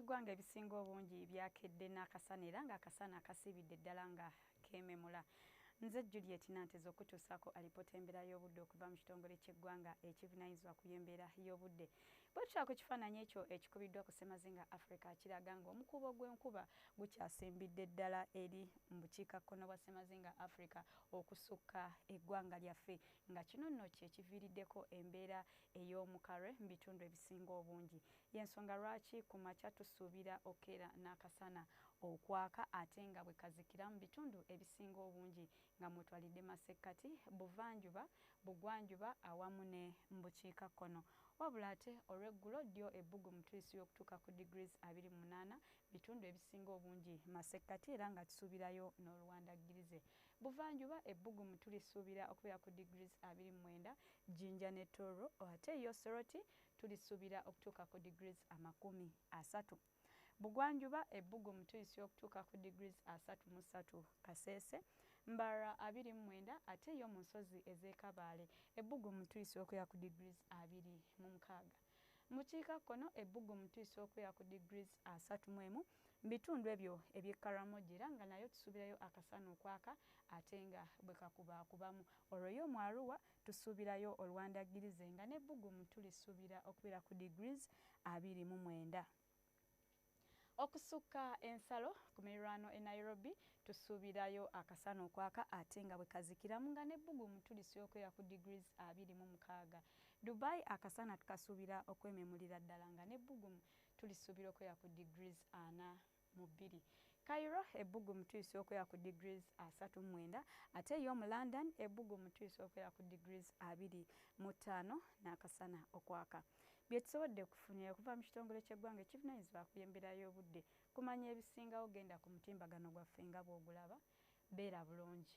ky'eggwanga ebisinga obungi byakedde n'akasana era ng'akasana kasibidde ddala nga keememula. Nze Juliet Nanteza okutuusaako alipoota embeera y'obudde okuva mu kitongole ky'eggwanga ekivunaanyizibwa ku by'embeera y'obudde. Bwe tukyala ku kifaananyi ekyo ekikubiddwa ku Ssemazinga Africa kiraga ng'omukuubo gw'enkuba gukyasimbidde ddala eri mu bukiikakkono bwa Ssemazinga Africa okusukka eggwanga lyaffe nga kino nno kye kiviiriddeko embeera ey'omukalwe mu bitundu ebisinga obungi. Y'ensonga lwaki ku makya tusuubira okeera n'akasana okwaka ate nga bwe kazikira mu bitundu ebisinga obungi nga mwetwalidde masekkati, buvanjuba, bugwanjuba awamu ne mu bukiikakkono. Wabula ate olw'eggulo ddyo ebbugumu tulisiba okutuuka ku degrees 28 bitundu ebisinga obungi masekkati era nga tusuubirayo n'oluwandaggirize. Buvanjuba ebbugumu tulisuubira okubeera ku degrees 29, Jinja ne Tooro ate yo Soroti tulisuubira okutuuka ku degrees 30. Bugwanjuba ebbugumu tulisiba okutuuka ku degrees 33 Kasese, Mbarara 29 ate yo mu nsozi ez'e Kabaale ebbugumu tulisiba okubeera ku degrees 26. Mu bukiikakkono ebbugumu tulisiba okubeera ku degrees 31 bitundu ebyo eby'e Karamoja era nga nayo tusuubirayo akasana okwaka ate nga bwe kakubaakubamu. Olwo yo mu Arua tusuubirayo oluwandaggirize nga n'ebbugumu tulisuubira okubeera ku degrees 29. Okusukka ensalo ku miriraano e Nairobi tusuubirayo akasana okwaka ate nga bwe kazikiramu nga n'ebbugumu tulisiba okubeera ku degrees 26. Dubai akasana tukasuubira okwememulira ddala nga n'ebbugumu tulisuubira okubeera ku degrees 42. Cairo ebbugumu tulisiba okubeera ku degrees 39 ate yo mu London ebbugumu tulisiba okubeera ku degrees 25 n'akasana okwaka. Bye tusobodde okufunira okuva mu kitongole ky'eggwanga ekivunaanyizibwa ku by'embeera y'obudde. Kumanya ebisingawo genda ku mutimbagano gwaffe nga bw'ogulaba. Beera bulungi.